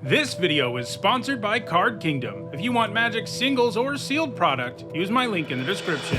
This video is sponsored by Card Kingdom. If you want Magic singles or sealed product, use my link in the description.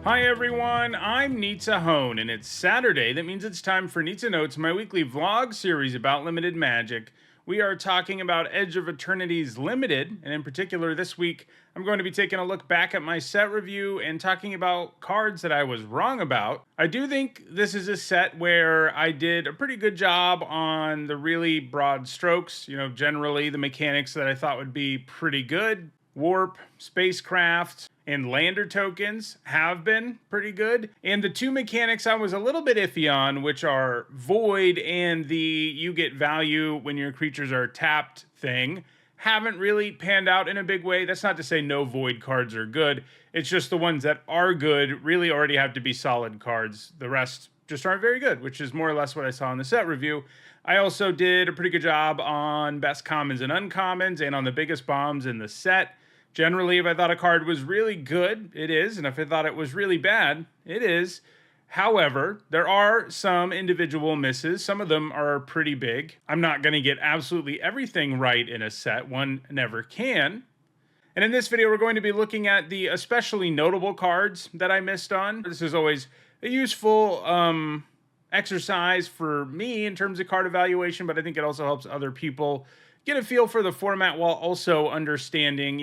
Hi everyone, I'm Nitsa Hone, and it's Saturday. That means it's time for Nitsa Notes, my weekly vlog series about limited Magic. We are talking about Edge of Eternities Limited, and in particular this week, I'm going to be taking a look back at my set review and talking about cards that I was wrong about. I do think this is a set where I did a pretty good job on the really broad strokes, generally the mechanics that I thought would be pretty good. Warp, spacecraft, and lander tokens have been pretty good. And the two mechanics I was a little bit iffy on, which are Void and the you get value when your creatures are tapped thing, haven't really panned out in a big way. That's not to say no Void cards are good. It's just the ones that are good really already have to be solid cards. The rest just aren't very good, which is more or less what I saw in the set review. I also did a pretty good job on best commons and uncommons and on the biggest bombs in the set. Generally, if I thought a card was really good, it is. And if I thought it was really bad, it is. However, there are some individual misses. Some of them are pretty big. I'm not going to get absolutely everything right in a set. One never can. And in this video, we're going to be looking at the especially notable cards that I missed on. This is always a useful exercise for me in terms of card evaluation, but I think it also helps other people get a feel for the format while also understanding,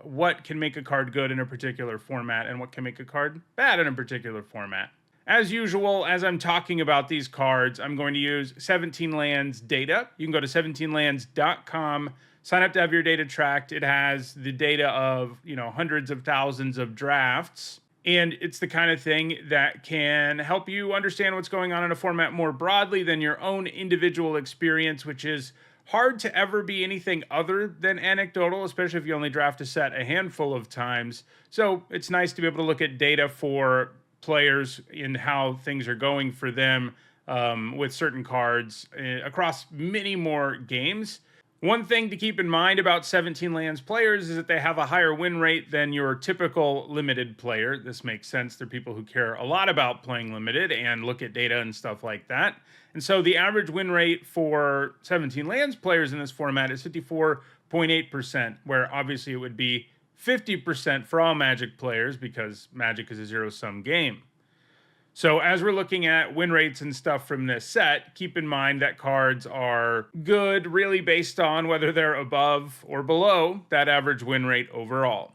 what can make a card good in a particular format and what can make a card bad in a particular format. As usual, as I'm talking about these cards, I'm going to use 17 Lands data. You can go to 17lands.com, sign up to have your data tracked. It has the data of, hundreds of thousands of drafts. And it's the kind of thing that can help you understand what's going on in a format more broadly than your own individual experience, which is hard to ever be anything other than anecdotal, especially if you only draft a set a handful of times. So it's nice to be able to look at data for players and how things are going for them with certain cards across many more games. One thing to keep in mind about 17 Lands players is that they have a higher win rate than your typical limited player. This makes sense. They're people who care a lot about playing limited and look at data and stuff like that. And so the average win rate for 17 Lands players in this format is 54.8%, where obviously it would be 50% for all Magic players because Magic is a zero-sum game. So as we're looking at win rates and stuff from this set, keep in mind that cards are good really based on whether they're above or below that average win rate overall.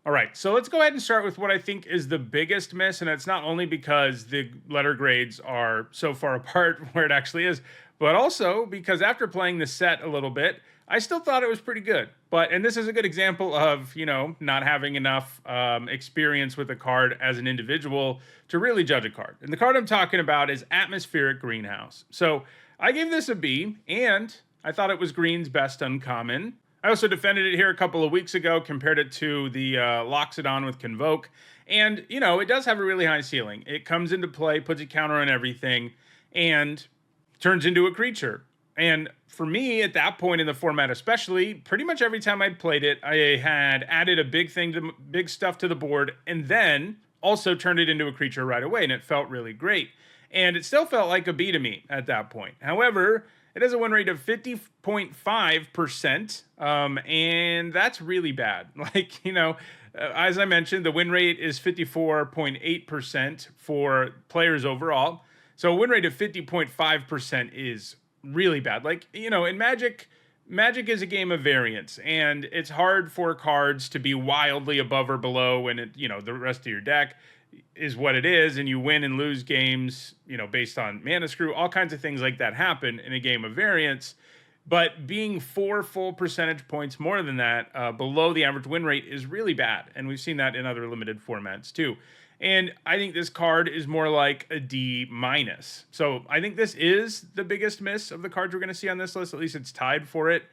All right, so let's go ahead and start with what I think is the biggest miss, and it's not only because the letter grades are so far apart where it actually is, but also because after playing the set a little bit, I still thought it was pretty good. And this is a good example of, not having enough experience with a card as an individual to really judge a card. And the card I'm talking about is Atmospheric Greenhouse. So I gave this a B, and I thought it was green's best uncommon. I also defended it here a couple of weeks ago, compared it to the Loxodon with Convoke. And, it does have a really high ceiling. It comes into play, puts a counter on everything, and turns into a creature. And for me, at that point in the format especially, pretty much every time I'd played it, I had added a big stuff to the board, and then also turned it into a creature right away, and it felt really great. And it still felt like a B to me at that point. However, it has a win rate of 50.5%, and that's really bad. As I mentioned, the win rate is 54.8% for players overall. So a win rate of 50.5% is really bad. In Magic is a game of variance, and it's hard for cards to be wildly above or below when the rest of your deck is what it is, and you win and lose games, based on mana screw. All kinds of things like that happen in a game of variance. But being 4 full percentage points more than that below the average win rate is really bad, and we've seen that in other limited formats too. And I think this card is more like a D-. So I think this is the biggest miss of the cards we're going to see on this list. At least it's tied for it.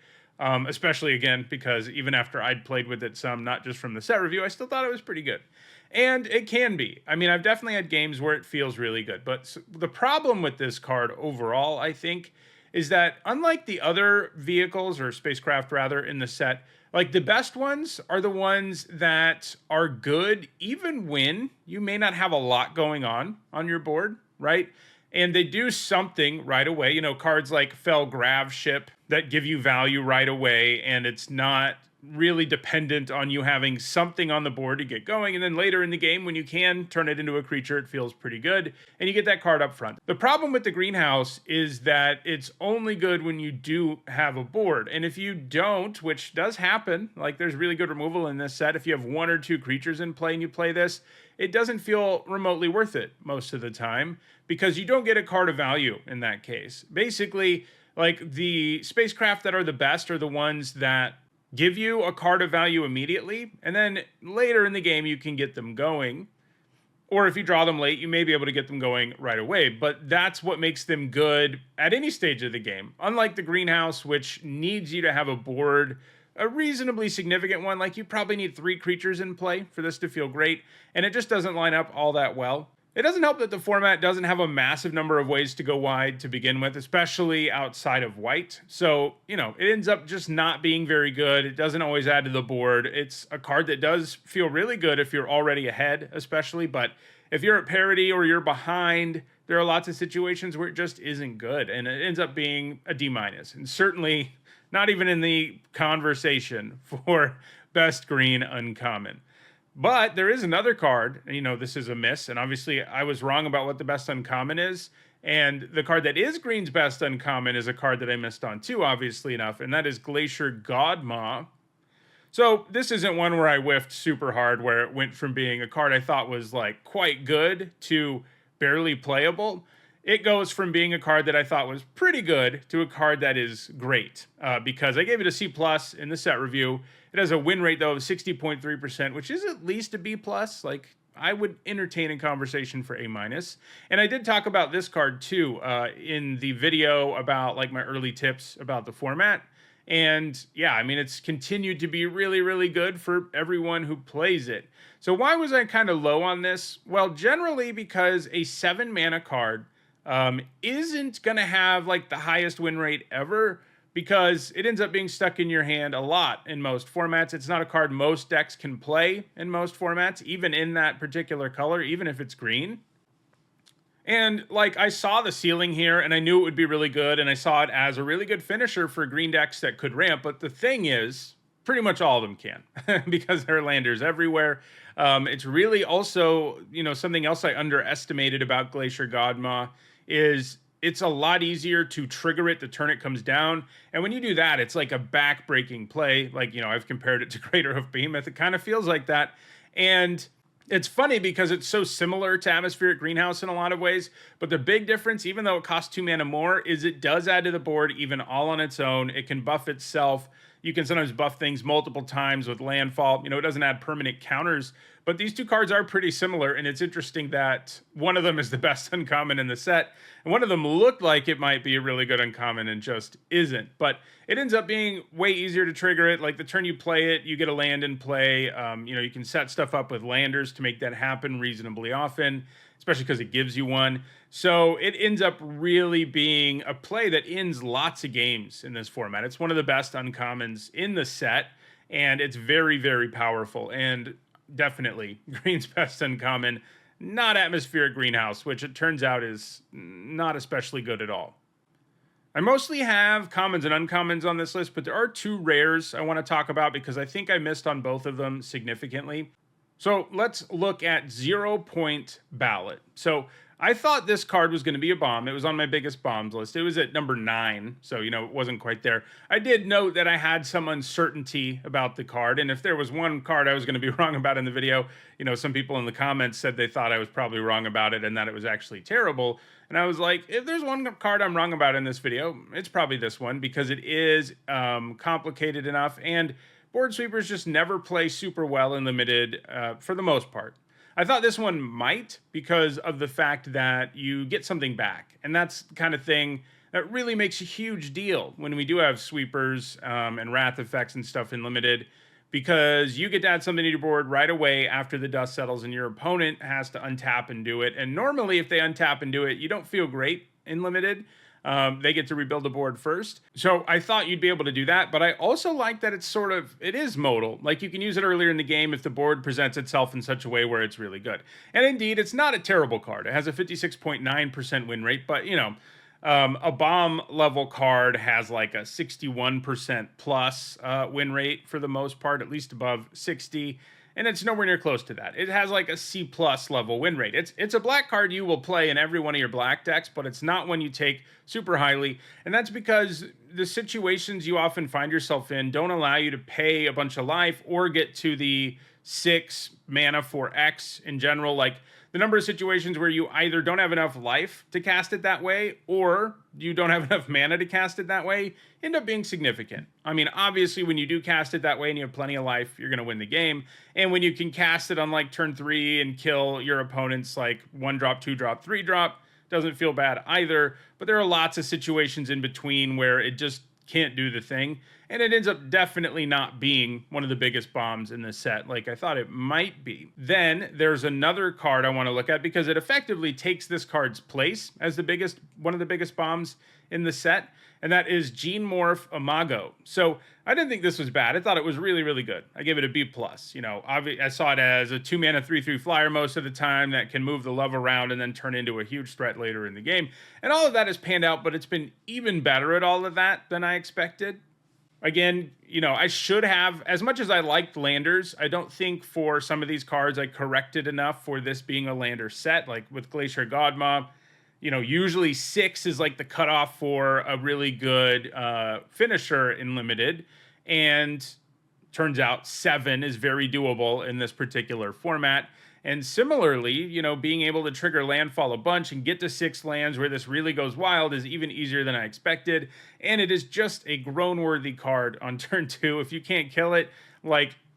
Especially, again, because even after I'd played with it some, not just from the set review, I still thought it was pretty good. And it can be. I mean, I've definitely had games where it feels really good. But the problem with this card overall, I think, is that unlike the other vehicles, or spacecraft rather, in the set, the best ones are the ones that are good even when you may not have a lot going on your board, right? and they do something right away. You know, cards like Fell Graveship that give you value right away, and it's not really dependent on you having something on the board to get going. And then later in the game, when you can turn it into a creature, it feels pretty good, and you get that card up front. The problem with the greenhouse is that it's only good when you do have a board. And if you don't, which does happen, like there's really good removal in this set, if you have 1 or 2 creatures in play and you play this, it doesn't feel remotely worth it most of the time because you don't get a card of value in that case. Basically, like the spacecraft that are the best are the ones that give you a card of value immediately, and then later in the game you can get them going. Or if you draw them late, you may be able to get them going right away, but that's what makes them good at any stage of the game. Unlike the greenhouse, which needs you to have a board, a reasonably significant one, like you probably need 3 creatures in play for this to feel great, and it just doesn't line up all that well. It doesn't help that the format doesn't have a massive number of ways to go wide to begin with, especially outside of white. So, you know, it ends up just not being very good. It doesn't always add to the board. It's a card that does feel really good if you're already ahead, especially, but if you're at parity or you're behind, there are lots of situations where it just isn't good, and it ends up being a D-, and certainly not even in the conversation for best green uncommon. But there is another card, you know, this is a miss, and obviously I was wrong about what the best uncommon is, and the card that is green's best uncommon is a card that I missed on too, obviously enough, and that is Glacier Godmaw. So this isn't one where I whiffed super hard, where it went from being a card I thought was like quite good to barely playable. It goes from being a card that I thought was pretty good to a card that is great, because I gave it a C+ in the set review. It has a win rate, though, of 60.3%, which is at least a B+. Like, I would entertain a conversation for A-. And I did talk about this card, too, in the video about, like, my early tips about the format. And, yeah, I mean, it's continued to be really, really good for everyone who plays it. So why was I kind of low on this? Well, generally because a 7-mana card isn't going to have, like, the highest win rate ever, because it ends up being stuck in your hand a lot in most formats. It's not a card most decks can play in most formats, even in that particular color, even if it's green. And, like, I saw the ceiling here, and I knew it would be really good, and I saw it as a really good finisher for green decks that could ramp, but the thing is, pretty much all of them can, because there are landers everywhere. It's really also, you know, something else I underestimated about Glacier Godmaw is it's a lot easier to trigger it the turn it comes down. And when you do that, it's like a back-breaking play. Like, you know, I've compared it to Greater Hoof Behemoth. It kind of feels like that. And it's funny because it's so similar to Atmospheric Greenhouse in a lot of ways. But the big difference, even though it costs 2 mana more, is it does add to the board even all on its own. It can buff itself. You can sometimes buff things multiple times with landfall. You know, it doesn't add permanent counters. But these two cards are pretty similar, and it's interesting that one of them is the best uncommon in the set, and one of them looked like it might be a really good uncommon and just isn't. But it ends up being way easier to trigger it. Like the turn you play it, you get a land in play. You know, you can set stuff up with landers to make that happen reasonably often, especially because it gives you one. So it ends up really being a play that ends lots of games in this format. It's one of the best uncommons in the set, and it's very, very powerful. And definitely green's best uncommon, not Atmospheric Greenhouse, which it turns out is not especially good at all. I mostly have commons and uncommons on this list, but there are 2 rares I want to talk about because I think I missed on both of them significantly. So let's look at 0 Point Ballot. So I thought this card was going to be a bomb. It was on my biggest bombs list. It was at number 9, so, you know, it wasn't quite there. I did note that I had some uncertainty about the card, and if there was one card I was going to be wrong about in the video, you know, some people in the comments said they thought I was probably wrong about it and that it was actually terrible. And I was like, if there's one card I'm wrong about in this video, it's probably this one, because it is complicated enough, and board sweepers just never play super well in limited for the most part. I thought this one might because of the fact that you get something back. And that's the kind of thing that really makes a huge deal when we do have sweepers and wrath effects and stuff in limited, because you get to add something to your board right away after the dust settles and your opponent has to untap and do it. And normally if they untap and do it, you don't feel great in limited. They get to rebuild the board first. So I thought you'd be able to do that, but I also like that it is modal. Like you can use it earlier in the game if the board presents itself in such a way where it's really good. And indeed, it's not a terrible card. It has a 56.9% win rate, but a bomb level card has like a 61% plus win rate for the most part, at least above 60. And it's nowhere near close to that. It has like a C plus level win rate. It's a black card you will play in every one of your black decks, but it's not one you take super highly. And that's because the situations you often find yourself in don't allow you to pay a bunch of life or get to the 6 mana for X in general. Like the number of situations where you either don't have enough life to cast it that way or you don't have enough mana to cast it that way end up being significant. I mean, obviously, when you do cast it that way and you have plenty of life, you're going to win the game. And when you can cast it on like turn 3 and kill your opponent's like 1-drop, 2-drop, 3-drop, doesn't feel bad either. But there are lots of situations in between where it just can't do the thing. And it ends up definitely not being one of the biggest bombs in the set like I thought it might be. Then there's another card I want to look at because it effectively takes this card's place as one of the biggest bombs in the set, and that is Gene Morph Imago. So I didn't think this was bad. I thought it was really, really good. I gave it a B+. I saw it as a 2-mana 3/3 flyer most of the time that can move the love around and then turn into a huge threat later in the game. And all of that has panned out, but it's been even better at all of that than I expected. Again, I should have, as much as I liked landers, I don't think for some of these cards I corrected enough for this being a lander set, like with Glacier Godma. Usually 6 is like the cutoff for a really good finisher in Limited. And turns out 7 is very doable in this particular format. And similarly, being able to trigger landfall a bunch and get to 6 lands where this really goes wild is even easier than I expected. And it is just a groan-worthy card on turn 2. If you can't kill it,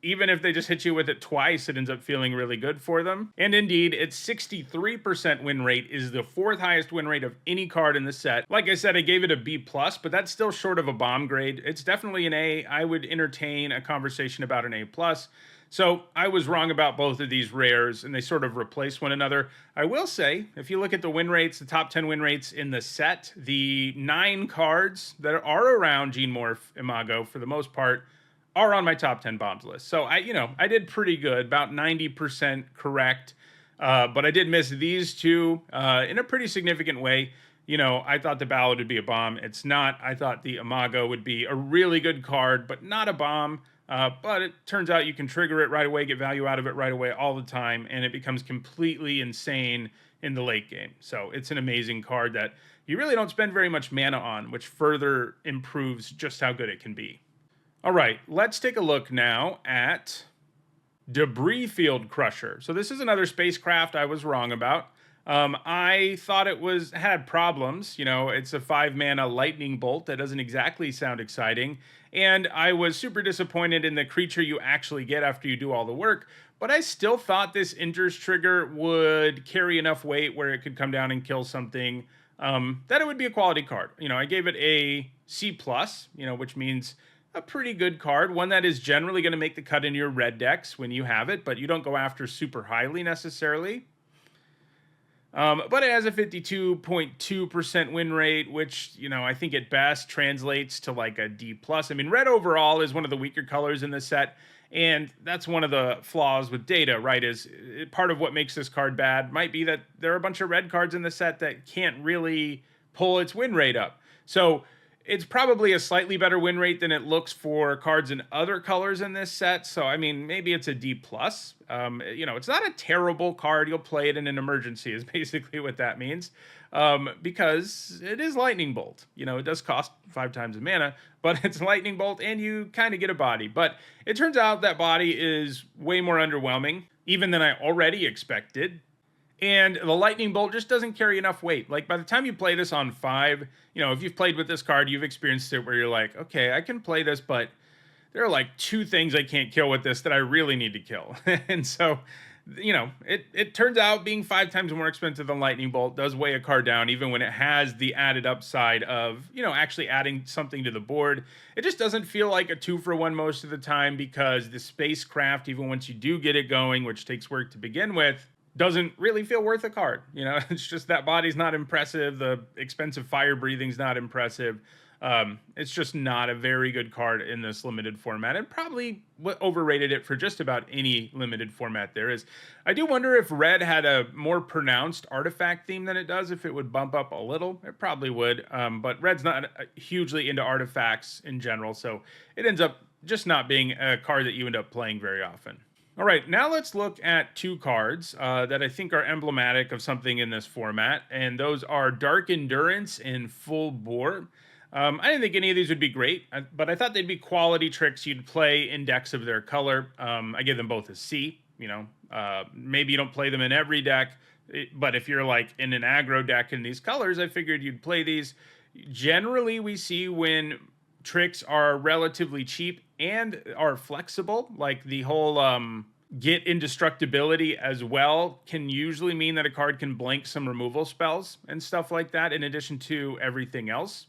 even if they just hit you with it twice, it ends up feeling really good for them. And indeed, its 63% win rate is the 4th highest win rate of any card in the set. Like I said, I gave it a B+, but that's still short of a bomb grade. It's definitely an A. I would entertain a conversation about an A+. So I was wrong about both of these rares, and they sort of replace one another. I will say, if you look at the win rates, the top 10 win rates in the set, the 9 cards that are around Gene Morph Imago, for the most part, are on my top 10 bombs list. So I did pretty good, about 90% correct, but I did miss these two in a pretty significant way. I thought the Ballad would be a bomb. It's not. I thought the Imago would be a really good card, but not a bomb. But it turns out you can trigger it right away, get value out of it right away all the time, and it becomes completely insane in the late game. So it's an amazing card that you really don't spend very much mana on, which further improves just how good it can be. All right, let's take a look now at Debris Field Crusher. So this is another spacecraft I was wrong about. I thought it had problems. It's a 5-mana lightning bolt. That doesn't exactly sound exciting. And I was super disappointed in the creature you actually get after you do all the work. But I still thought this enters trigger would carry enough weight where it could come down and kill something, that it would be a quality card. I gave it a C+, which means a pretty good card. One that is generally going to make the cut into your red decks when you have it, but you don't go after super highly necessarily. But it has a 52.2% win rate, which, I think at best translates to like a D+. I mean, red overall is one of the weaker colors in the set, and that's one of the flaws with data, right? Is part of what makes this card bad might be that there are a bunch of red cards in the set that can't really pull its win rate up. So it's probably a slightly better win rate than it looks for cards in other colors in this set. So, I mean, maybe it's a D+. It's not a terrible card. You'll play it in an emergency is basically what that means. Because it is Lightning Bolt. It does cost 5 times the mana, but it's Lightning Bolt and you kind of get a body. But it turns out that body is way more underwhelming, even than I already expected. And the Lightning Bolt just doesn't carry enough weight. Like, by the time you play this on 5, if you've played with this card, you've experienced it where you're like, okay, I can play this, but there are like 2 things I can't kill with this that I really need to kill. And so, it turns out being 5 times more expensive than Lightning Bolt does weigh a card down, even when it has the added upside of, actually adding something to the board. It just doesn't feel like a 2-for-1 most of the time because the spacecraft, even once you do get it going, which takes work to begin with, doesn't really feel worth a card. You know, it's just that body's not impressive. The expensive fire breathing's not impressive. It's just not a very good card in this limited format, and probably overrated it for just about any limited format there is. I do wonder if red had a more pronounced artifact theme than it does, if it would bump up a little. It probably would, but red's not hugely into artifacts in general, so it ends up just not being a card that you end up playing very often. All right, now let's look at two cards that I think are emblematic of something in this format, and those are Dark Endurance and Full Bore. I didn't think any of these would be great, but I thought they'd be quality tricks you'd play in decks of their color. I give them both a C. You know, maybe you don't play them in every deck, but if you're like in an aggro deck in these colors, I figured you'd play these. Generally, we see when tricks are relatively cheap and are flexible, like the whole get indestructibility as well can usually mean that a card can blank some removal spells and stuff like that in addition to everything else.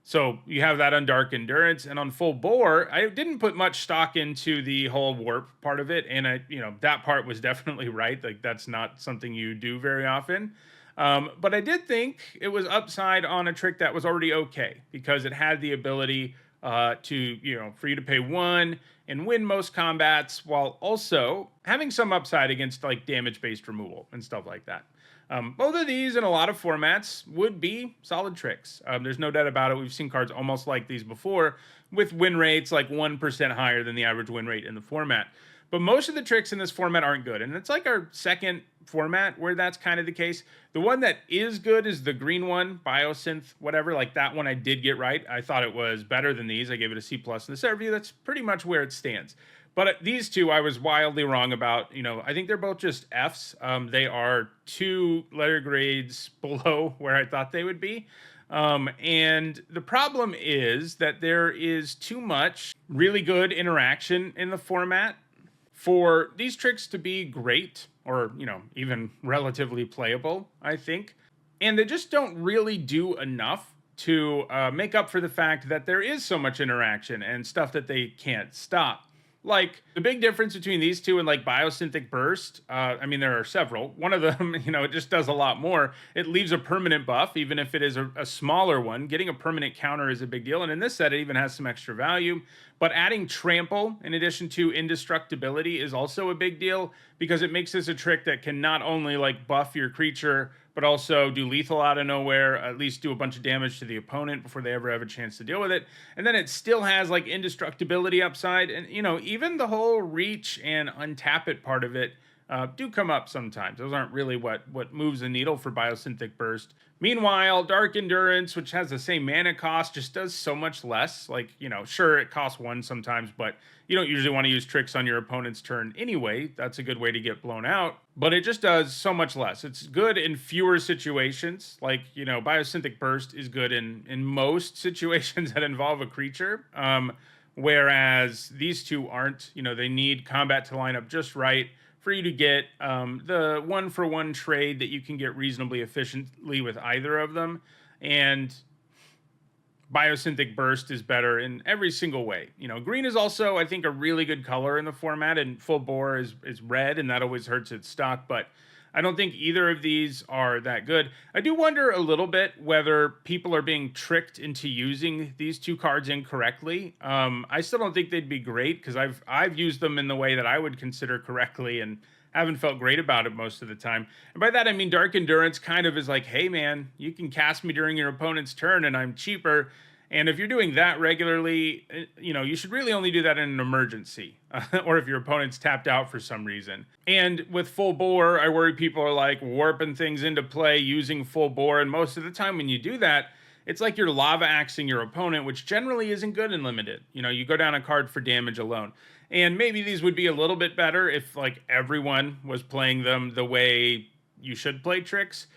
So you have that on Dark Endurance, and on Full Bore, I didn't put much stock into the whole warp part of it, and that part was definitely right. Like, that's not something you do very often. But I did think it was upside on a trick that was already okay, because it had the ability for you to pay one and win most combats, while also having some upside against like damage-based removal and stuff like that. Both of these in a lot of formats would be solid tricks. There's no doubt about it. We've seen cards almost like these before with win rates like 1% higher than the average win rate in the format. But most of the tricks in this format aren't good. And it's like our second format where that's kind of the case. The one that is good is the green one, Biosynth, whatever. Like that one I did get right. I thought it was better than these. I gave it a C+ in the set review. That's pretty much where it stands. But these two I was wildly wrong about. I think they're both just Fs. They are 2 letter grades below where I thought they would be. And the problem is that there is too much really good interaction in the format for these tricks to be great or, even relatively playable, I think. And they just don't really do enough to make up for the fact that there is so much interaction and stuff that they can't stop. Like, the big difference between these two and like Biosynthetic Burst, there are several. One of them, it just does a lot more. It leaves a permanent buff, even if it is a smaller one. Getting a permanent counter is a big deal. And in this set, it even has some extra value. But adding Trample in addition to Indestructibility is also a big deal, because it makes this a trick that can not only like buff your creature, but also do lethal out of nowhere, at least do a bunch of damage to the opponent before they ever have a chance to deal with it. And then it still has like indestructibility upside. And, even the whole reach and untap it part of it do come up sometimes. Those aren't really what moves the needle for Biosynthetic Burst. Meanwhile, Dark Endurance, which has the same mana cost, just does so much less. Like, sure, it costs 1 sometimes, but you don't usually want to use tricks on your opponent's turn anyway. That's a good way to get blown out. But it just does so much less. It's good in fewer situations. Like, Biosynthetic Burst is good in most situations that involve a creature. Whereas these two aren't. They need combat to line up just right for you to get the 1-for-1 trade that you can get reasonably efficiently with either of them. And Biosynthetic Burst is better in every single way. Green is also, I think, a really good color in the format, and Full Bore is red, and that always hurts its stock, but I don't think either of these are that good. I do wonder a little bit whether people are being tricked into using these two cards incorrectly. I still don't think they'd be great, because I've used them in the way that I would consider correctly and haven't felt great about it most of the time. And by that I mean Dark Endurance kind of is like, hey man, you can cast me during your opponent's turn and I'm cheaper. And if you're doing that regularly, you should really only do that in an emergency or if your opponent's tapped out for some reason. And with Full Bore, I worry people are like warping things into play using Full Bore. And most of the time when you do that, it's like you're lava axing your opponent, which generally isn't good in limited. You go down a card for damage alone. And maybe these would be a little bit better if like everyone was playing them the way you should play tricks.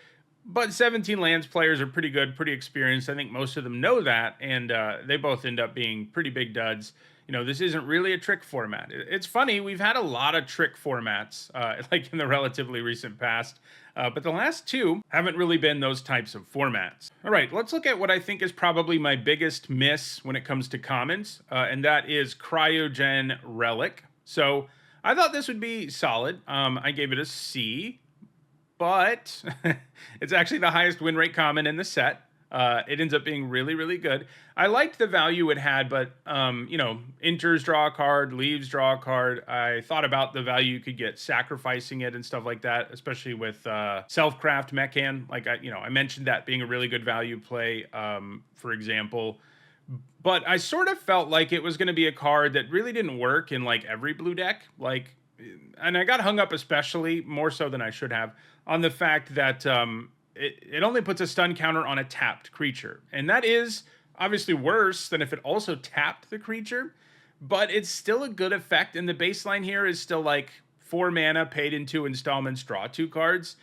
But 17 lands players are pretty good, pretty experienced. I think most of them know that, and they both end up being pretty big duds. This isn't really a trick format. It's funny, we've had a lot of trick formats, like in the relatively recent past, but the last two haven't really been those types of formats. All right, let's look at what I think is probably my biggest miss when it comes to commons, and that is Cryogen Relic. So I thought this would be solid. I gave it a C. but it's actually the highest win rate common in the set. It ends up being really, really good. I liked the value it had, but enters draw a card, leaves draw a card. I thought about the value you could get sacrificing it and stuff like that, especially with self-craft mechan. Like I mentioned that being a really good value play, for example. But I sort of felt like it was going to be a card that really didn't work in like every blue deck. And I got hung up, especially more so than I should have, on the fact that it only puts a stun counter on a tapped creature. And that is obviously worse than if it also tapped the creature, but it's still a good effect. And the baseline here is still like 4 mana paid in 2 installments, draw 2 cards.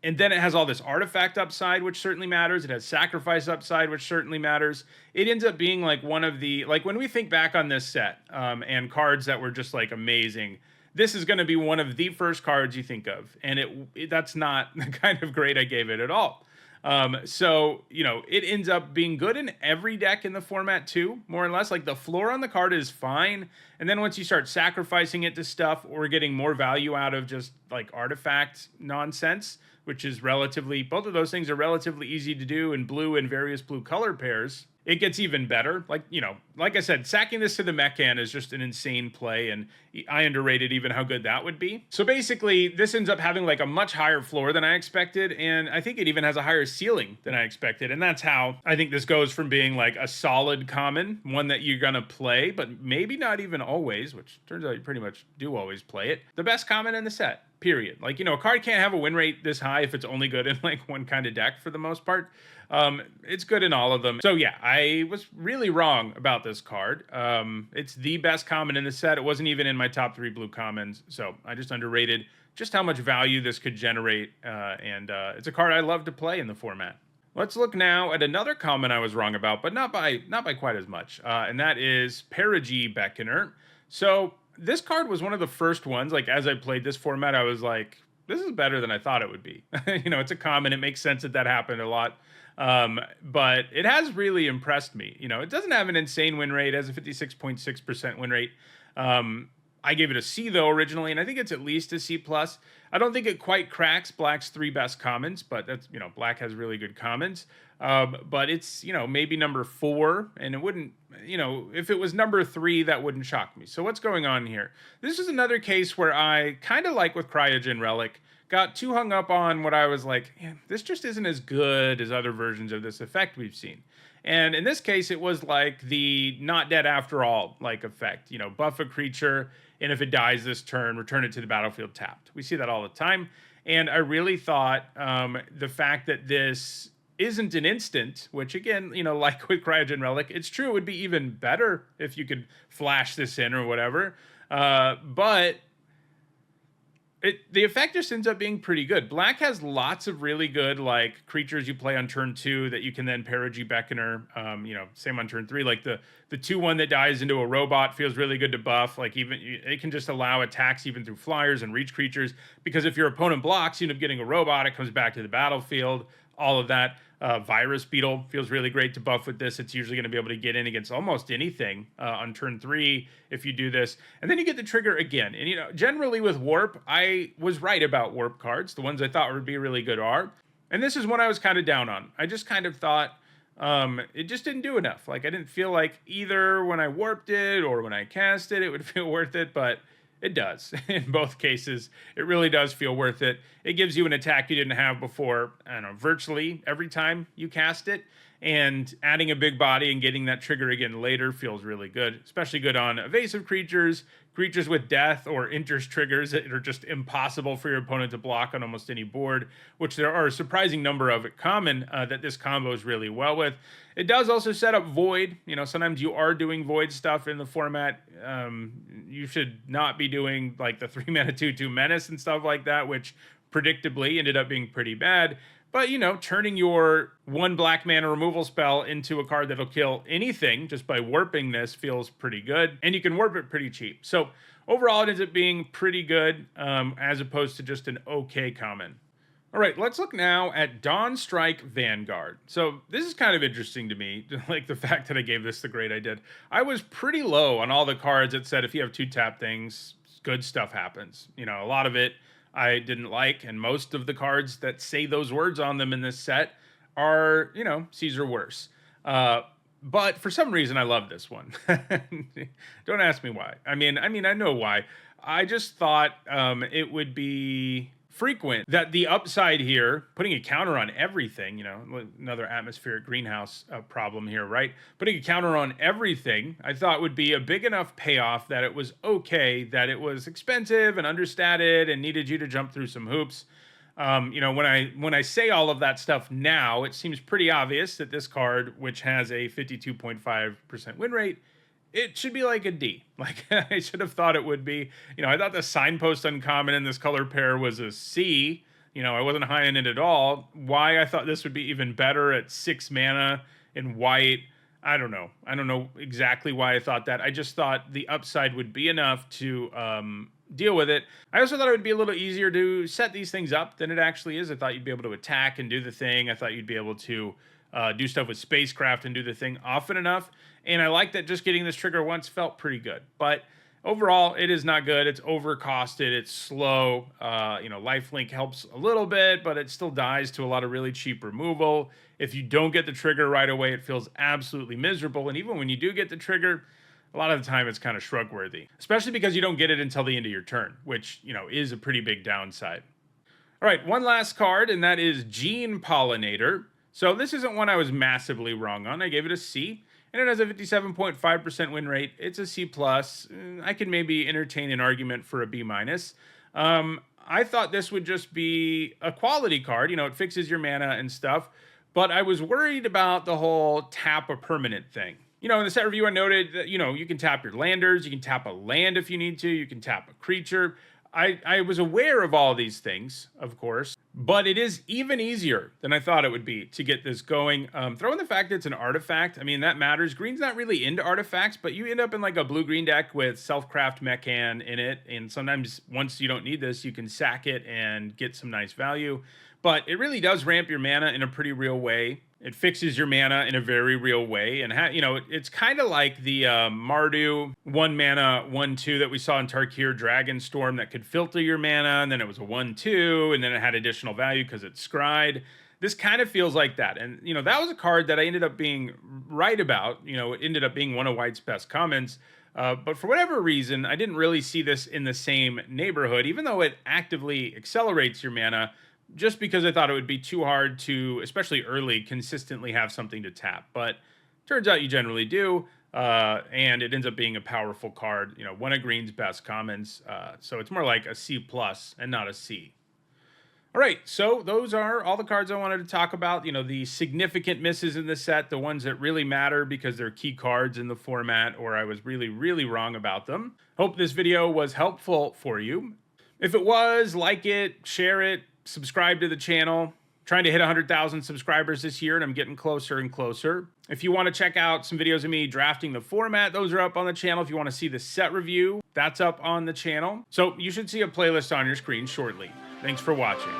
And then it has all this artifact upside, which certainly matters. It has sacrifice upside, which certainly matters. It ends up being like one of the, like when we think back on this set and cards that were just like amazing, this is going to be one of the first cards you think of. And that's not the kind of grade I gave it at all. So, it ends up being good in every deck in the format too, more or less. Like the floor on the card is fine. And then once you start sacrificing it to stuff or getting more value out of just like artifact nonsense, which is both of those things are relatively easy to do in blue and various blue color pairs, it gets even better. Like I said, sacking this to the mechan is just an insane play, and I underrated even how good that would be. So basically, this ends up having like a much higher floor than I expected, and I think it even has a higher ceiling than I expected, and that's how I think this goes from being like a solid common, one that you're gonna play, but maybe not even always, which turns out you pretty much do always play it, the best common in the set. Period. Like, a card can't have a win rate this high if it's only good in like one kind of deck for the most part. It's good in all of them. So yeah, I was really wrong about this card. It's the best common in the set. It wasn't even in my top 3 blue commons. So I just underrated just how much value this could generate. And it's a card I love to play in the format. Let's look now at another common I was wrong about, but not by quite as much. And that is Perigee Beckoner. So this card was one of the first ones, like as I played this format, I was like, this is better than I thought it would be. It's a common. It makes sense that happened a lot. But it has really impressed me. It doesn't have an insane win rate. It has a 56.6% win rate. I gave it a C though originally, and I think it's at least a C+. I don't think it quite cracks Black's 3 best commons, but that's, Black has really good commons. But it's, maybe number 4, and it wouldn't, if it was number 3, that wouldn't shock me. So what's going on here? This is another case where I kind of like with Cryogen Relic, got too hung up on what I was like, this just isn't as good as other versions of this effect we've seen. And in this case, it was like the not dead after all like effect, buff a creature, and if it dies this turn, return it to the battlefield tapped. We see that all the time. And I really thought the fact that this isn't an instant, which again, like with Cryogen Relic, it's true, it would be even better if you could flash this in or whatever. But the effect just ends up being pretty good. Black has lots of really good like creatures you play on turn 2 that you can then Perigee Beckoner. Same on turn 3. Like the 2/1 that dies into a robot feels really good to buff. Like even it can just allow attacks even through flyers and reach creatures, because if your opponent blocks, you end up getting a robot. It comes back to the battlefield. All of that. Virus Beetle feels really great to buff with this. It's usually going to be able to get in against almost anything on turn 3 if you do this. And then you get the trigger again. And, generally with Warp, I was right about Warp cards. The ones I thought would be really good are. And this is one I was kind of down on. I just kind of thought it just didn't do enough. Like, I didn't feel like either when I warped it or when I cast it, it would feel worth it. But it does. In both cases, it really does feel worth it. It gives you an attack you didn't have before, virtually every time you cast it. And adding a big body and getting that trigger again later feels really good. Especially good on evasive creatures, creatures with death, or enters triggers that are just impossible for your opponent to block on almost any board, which there are a surprising number of at common that this combos really well with. It does also set up Void. Sometimes you are doing Void stuff in the format. You should not be doing like the 3-mana 2/2 Menace and stuff like that, which predictably ended up being pretty bad. But, turning your 1 black mana removal spell into a card that'll kill anything just by warping this feels pretty good. And you can warp it pretty cheap. So overall, it ends up being pretty good as opposed to just an okay common. All right, let's look now at Dawn Strike Vanguard. So this is kind of interesting to me, like the fact that I gave this the grade I did. I was pretty low on all the cards that said if you have 2 tap things, good stuff happens. A lot of it I didn't like, and most of the cards that say those words on them in this set are, C's or worse. But for some reason, I love this one. Don't ask me why. I know why. I just thought it would be frequent that the upside here, putting a counter on everything, another atmospheric greenhouse problem here, right? Putting a counter on everything, I thought would be a big enough payoff that it was okay, that it was expensive and understated and needed you to jump through some hoops. When I say all of that stuff now, it seems pretty obvious that this card, which has a 52.5% win rate, it should be like a D. Like I should have thought it would be. I thought the Signpost uncommon in this color pair was a C. I wasn't high in it at all. Why I thought this would be even better at 6 mana in white, I don't know. I don't know exactly why I thought that. I just thought the upside would be enough to deal with it. I also thought it would be a little easier to set these things up than it actually is. I thought you'd be able to attack and do the thing. I thought you'd be able to do stuff with spacecraft and do the thing often enough. And I like that just getting this trigger once felt pretty good. But overall, it is not good. It's overcosted. It's slow. Lifelink helps a little bit, but it still dies to a lot of really cheap removal. If you don't get the trigger right away, it feels absolutely miserable. And even when you do get the trigger, a lot of the time it's kind of shrug worthy, especially because you don't get it until the end of your turn, which, is a pretty big downside. All right, one last card, and that is Gene Pollinator. So this isn't one I was massively wrong on. I gave it a C, and it has a 57.5% win rate. It's a C+. I could maybe entertain an argument for a B-. I thought this would just be a quality card. It fixes your mana and stuff, but I was worried about the whole tap a permanent thing. In the set review, I noted that, you can tap your landers, you can tap a land if you need to, you can tap a creature. I was aware of all these things, of course, but it is even easier than I thought it would be to get this going. Throw in the fact that it's an artifact. That matters. Green's not really into artifacts, but you end up in like a blue-green deck with Self-Craft Mechan in it, and sometimes once you don't need this, you can sack it and get some nice value. But it really does ramp your mana in a pretty real way. It fixes your mana in a very real way. And, it's kind of like the Mardu 1 mana 1/2 that we saw in Tarkir Dragonstorm that could filter your mana. And then it was a 1/2. And then it had additional value because it's scryed. This kind of feels like that. And, that was a card that I ended up being right about. It ended up being one of White's best comments. But for whatever reason, I didn't really see this in the same neighborhood, even though it actively accelerates your mana, just because I thought it would be too hard to, especially early, consistently have something to tap. But turns out you generally do, and it ends up being a powerful card, one of Green's best commons. So it's more like a C+ and not a C. All right, so those are all the cards I wanted to talk about. The significant misses in the set, the ones that really matter because they're key cards in the format, or I was really, really wrong about them. Hope this video was helpful for you. If it was, like it, share it, subscribe to the channel. Trying to hit 100,000 subscribers this year, and I'm getting closer and closer. If you want to check out some videos of me drafting the format, those are up on the channel. If you want to see the set review, that's up on the channel. So you should see a playlist on your screen shortly. Thanks for watching.